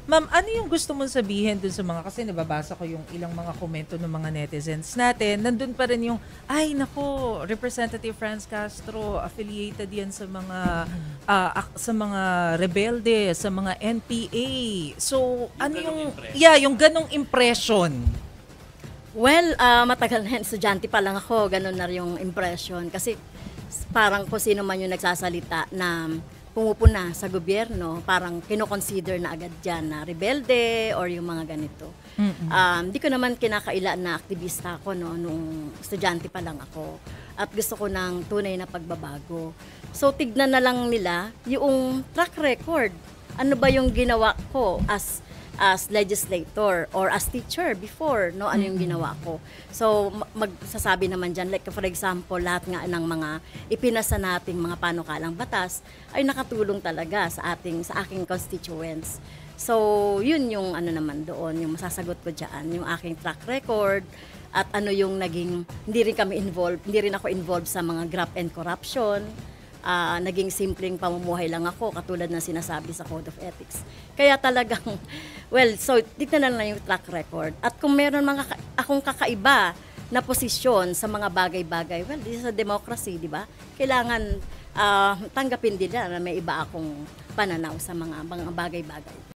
Ma'am, ano yung gusto mong sabihin dun sa mga kasi nababasa ko yung ilang mga komento ng mga netizens natin. Nandun pa rin yung, ay nako, Representative Franz Castro, affiliated yan sa mga sa mga rebelde, sa mga NPA. So, ano yung, yeah, yung ganong impression. Well, matagal na yan, estudyante pa lang ako, ganun na yung impression. Kasi parang kung sino man yung nagsasalita na pumupuna sa gobyerno, parang kinoconsider na agad dyan na rebelde or yung mga ganito. Di ko naman kinakaila na aktivista ako no, nung estudyante pa lang ako. At gusto ko ng tunay na pagbabago. So tignan na lang nila yung track record. Ano ba yung ginawa ko as legislator or as teacher before, no, ano yung ginawa ko. So magsasabi naman diyan, like for example, lahat nga ng mga ipinasa nating mga panukalang batas ay nakatulong talaga sa aking constituents. So yun yung ano naman doon, yung masasagot ko diyan, yung aking track record at ano yung naging hindi rin ako involved sa mga graft and corruption. Naging simpleng pamumuhay lang ako katulad ng sinasabi sa Code of Ethics. Kaya talagang, well, so tignan na lang yung track record. At kung meron akong kakaiba na posisyon sa mga bagay-bagay, well, this is a democracy, di ba? Kailangan tanggapin nila na may iba akong pananaw sa mga bagay-bagay.